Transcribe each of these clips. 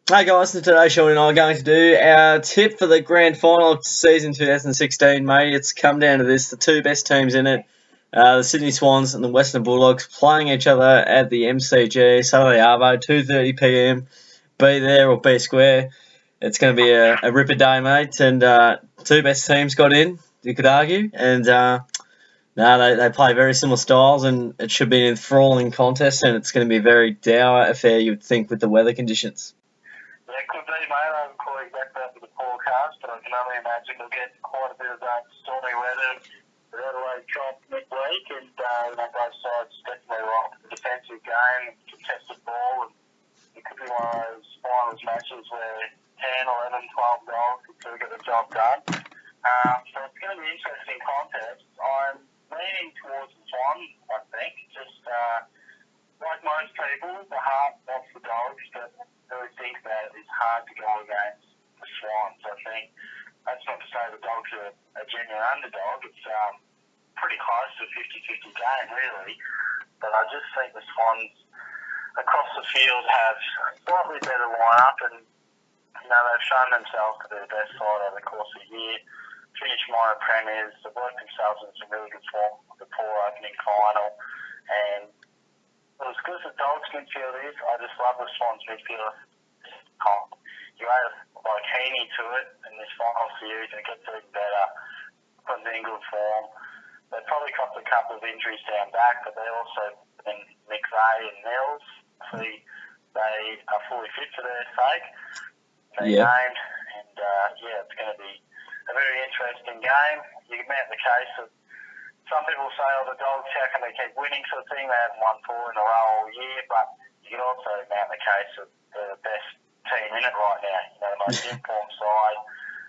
Hey guys, so today Shorty and I are going to do our tip for the grand final of season 2016, mate. It's come down to this, the two best teams in it, the Sydney Swans and the Western Bulldogs playing each other at the MCG, Saturday Arvo, 2:30 p.m. Be there or be square. It's going to be a ripper day, mate, and two best teams got in, you could argue, and no, they play very similar styles, and it should be an enthralling contest, and it's going to be a very dour affair, you would think, with the weather conditions. Yeah, it could be, mate. I haven't caught exactly after the forecast, but I can only imagine we'll get quite a bit of that stormy weather. The Adelaide drop midweek, and both sides definitely like the defensive game, contested ball, and it could be one of those finals matches where 10, 11, 12 goals could get the job done. So it's going to be an interesting contest. I'm leaning towards the Swans, I think. Just like most people, the heart wants the Dogs, but I really think that it's hard to go against the Swans. I think that's not to say the Dogs are a genuine underdog. It's pretty close to a 50-50 game, really. But I just think the Swans across the field have slightly better lineup, and they've shown themselves to be the best side over the course of the year. Finished minor premiers, they've worked themselves in some really good form for the poor opening final, and as good as the Dogs midfield is, I just love the Swans midfield. You add like Heaney to it in this final series, and it gets even better. Put in good form. They've probably copped a couple of injuries down back, but they also in McVeigh and Mills. See, they are fully fit for their sake. They're named, and it's going to be a very interesting game. You can make the case that some people say, the Dogs, how can they keep winning sort of thing? They haven't won 4 in a row all year, but you can also mount the case that they're the best team in it right now. The most informed side.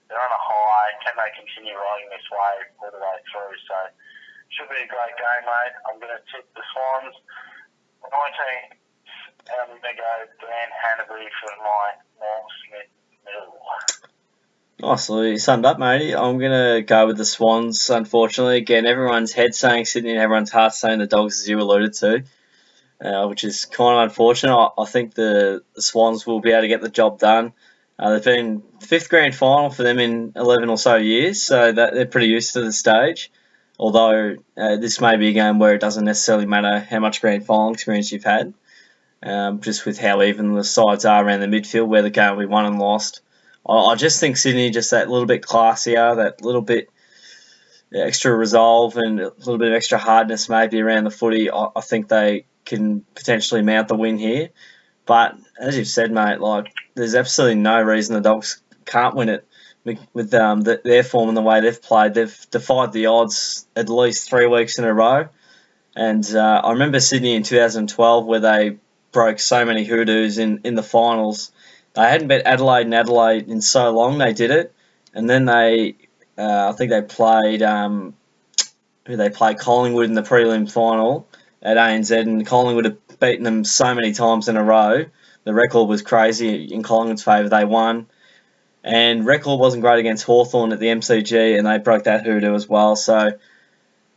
They're on a high. Can they continue riding this wave all the way through? So, should be a great game, mate. I'm going to tip the Swans 19. I'm going to go Dan Hannaby for my Norm Smith middle. Nicely summed up, matey. I'm going to go with the Swans, unfortunately. Again, everyone's head saying Sydney and everyone's heart saying the Dogs, as you alluded to, which is kind of unfortunate. I think the Swans will be able to get the job done. They've been fifth grand final for them in 11 or so years, so that they're pretty used to the stage. Although this may be a game where it doesn't necessarily matter how much grand final experience you've had, just with how even the sides are around the midfield, where the game will be won and lost. I just think Sydney just that little bit classier, that little bit extra resolve and a little bit of extra hardness maybe around the footy. I think they can potentially mount the win here. But as you've said, mate, there's absolutely no reason the Dogs can't win it with their form and the way they've played. They've defied the odds at least 3 weeks in a row. And I remember Sydney in 2012 where they broke so many hoodoos in the finals. They hadn't bet Adelaide in so long. They did it, and then I think they played Collingwood in the prelim final at ANZ, and Collingwood had beaten them so many times in a row. The record was crazy in Collingwood's favour. They won, and record wasn't great against Hawthorn at the MCG, and they broke that hoodoo as well. So,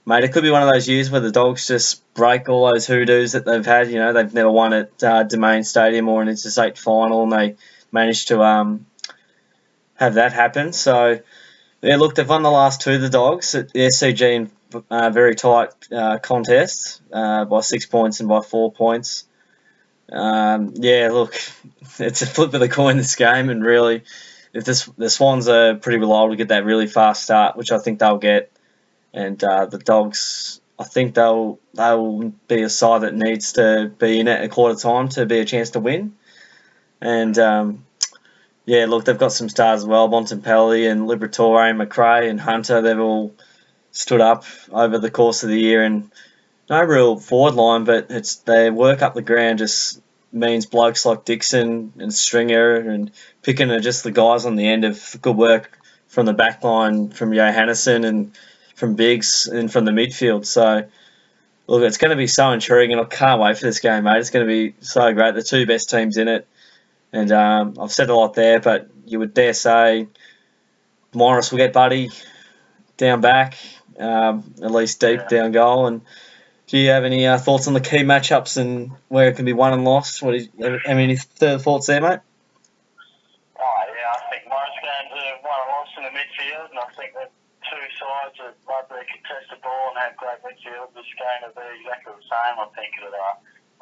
mate, it could be one of those years where the Dogs just break all those hoodoos that they've had. They've never won at Domain Stadium or an interstate final, and they managed to have that happen. So, yeah, look, they've won the last 2, the Dogs, at the SCG in very tight contests by 6 points and by 4 points. Look, it's a flip of the coin, this game, and really, if the Swans are pretty reliable to get that really fast start, which I think they'll get, and the Dogs, I think they'll be a side that needs to be in it at quarter time to be a chance to win. And look, they've got some stars as well. Bontempelli and Liberatore, McRae and Hunter, they've all stood up over the course of the year, and no real forward line, but their work up the ground just means blokes like Dixon and Stringer and Picken are just the guys on the end of good work from the back line, from Johannesson and from Biggs and from the midfield. So, look, it's going to be so intriguing. I can't wait for this game, mate. It's going to be so great. The 2 best teams in it. And I've said a lot there, but you would dare say Morris will get Buddy down back, at least deep down goal. And do you have any thoughts on the key matchups and where it can be won and lost? Have any thoughts there, mate? and I think that two sides that love their contested ball and have great midfield, this game will be exactly the same. I think it'll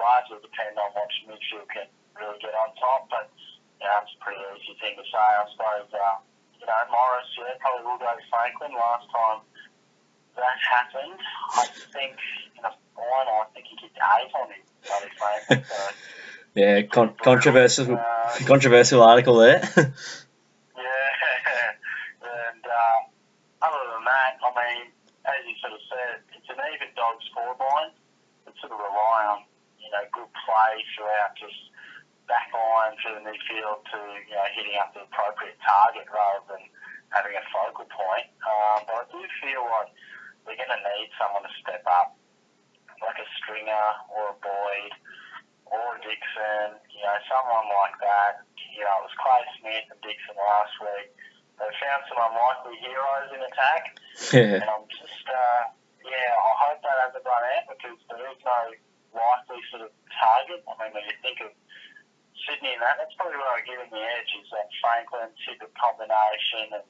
largely depend on which midfield can really get on top, but it's a pretty easy thing to say, I suppose. Morris, probably will go Franklin. Last time that happened, I think in a final, I think he kicked 8 on him, bloody Franklin. So, yeah, controversial article there. Yeah, and other than that, I mean, as you sort of said, it's an even dog's forward line. It sort of rely on, good play throughout, just back line through the midfield to, hitting up the appropriate target rather than having a focal point. But I do feel like they're going to need someone to step up, like a Stringer or a Boyd or a Dixon, someone like that. It was Clay Smith and Dixon last week. They found some unlikely heroes in attack. Yeah. And I'm just, I hope that hasn't run out because there is no likely sort of target. I mean, when you think of Sydney and that's probably where I give him the edge, is that Franklin Tippett combination and,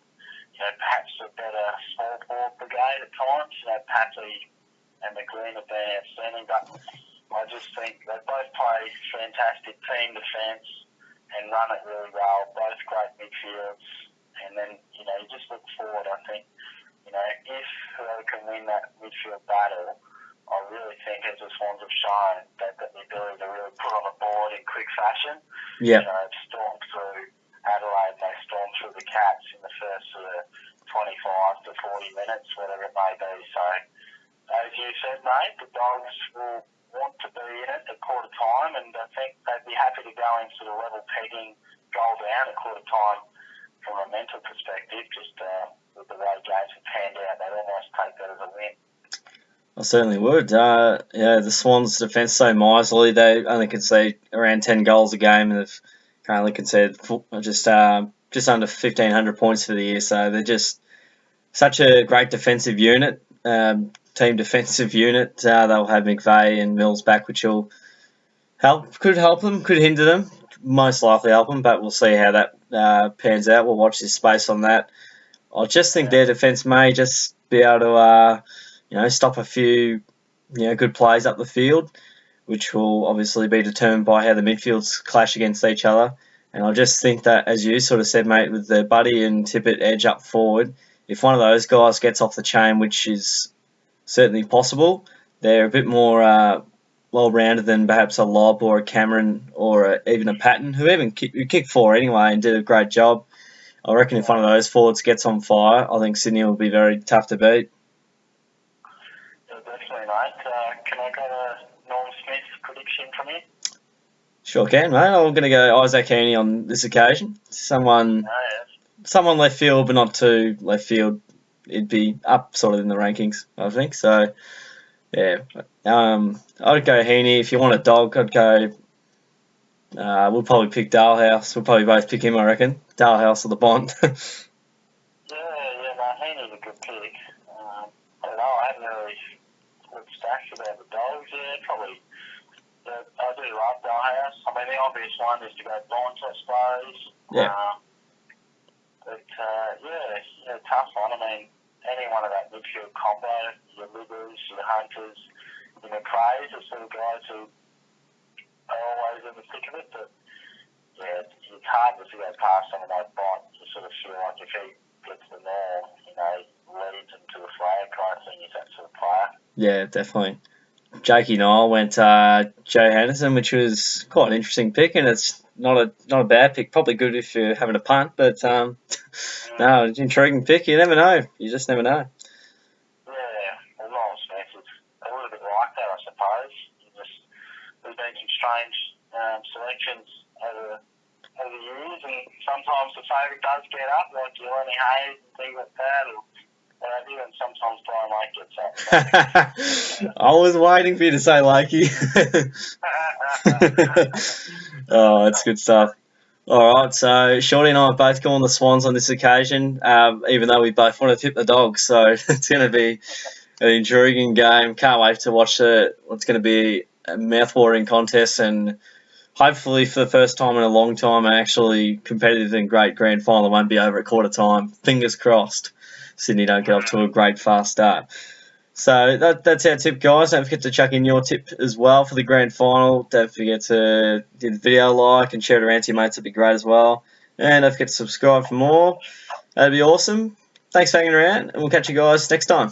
perhaps a better small forward brigade at times. Patty and McLean have been outstanding, but I just think they both play fantastic team defence and run it really well, both great midfields. And then, you just look forward, I think, if they can win that midfield battle, I really think, as the Swans have shown, they've got the ability to really put on the board in quick fashion. Yeah. Storm through Adelaide and they storm through the Cats in the first 25 to 40 minutes, whatever it may be. So, as you said, mate, the Dogs will want to be in it at quarter time, and I think they'd be happy to go into the level pegging goal down at quarter time from a mental perspective, just with the way games have panned out. They'd almost take that as a win. I certainly would. The Swans' defence so miserly. They only concede around 10 goals a game, and they've currently conceded just under 1,500 points for the year. So they're just such a great defensive unit, team defensive unit. They'll have McVeigh and Mills back, which will could help them, could hinder them, most likely help them, but we'll see how that pans out. We'll watch this space on that. I just think their defence may just be able to, stop a few, good plays up the field, which will obviously be determined by how the midfields clash against each other. And I just think that, as you sort of said, mate, with the Buddy and Tippett edge up forward, if one of those guys gets off the chain, which is certainly possible, they're a bit more well-rounded than perhaps a Lob or a Cameron or even a Patton, who kicked 4 anyway and did a great job. I reckon if one of those forwards gets on fire, I think Sydney will be very tough to beat. Definitely, mate. Can I get a Norm Smith prediction from you? Sure can, mate. I'm going to go Isaac Heaney on this occasion. Someone left field, but not too left field. It'd be up sort of in the rankings, I think. So, yeah. I'd go Heaney. If you want a dog, I'd go... we'll probably pick Dalehouse. We'll probably both pick him, I reckon. Dalehouse or the Bond. Heaney's a good pick. I don't know. I haven't really looked stacks about the Dogs yet. Probably... I do love Dalehouse. I mean, the obvious one is to go Bonds, I suppose. Yeah. Tough one. I mean, any one of that midfield combo, your Libbers, your Hunters, your McRae's are sort of guys who are always in the thick of it. But, it's hard to go past someone like Bond. You sort of feel like if he gets the norm, leads him to a flag kind of thing, he's that sort of player. Yeah, definitely. Jakey Nile went Joe Henderson, which was quite an interesting pick, and it's not a bad pick. Probably good if you're having a punt, but no, it's an intriguing pick. You never know. You just never know. Yeah, well, Noel Smith is a little bit like that, I suppose. There's been some strange selections over the years, and sometimes the favourite does get up, like Lenny Hayes and things like that, and sometimes Brian Lake gets up. I was waiting for you to say Lakey. Oh, that's good stuff. All right, so Shorty and I are both going the Swans on this occasion, even though we both want to tip the Dogs. So it's going to be an intriguing game. Can't wait to watch what's going to be a mouth-watering contest, and hopefully for the first time in a long time, an actually competitive and great grand final won't be over at quarter time. Fingers crossed. Sydney don't get off to a great fast start. So that's our tip, guys. Don't forget to chuck in your tip as well for the grand final. Don't forget to give the video a like and share it around to your mates. That'd be great as well. And don't forget to subscribe for more. That'd be awesome. Thanks for hanging around, and we'll catch you guys next time.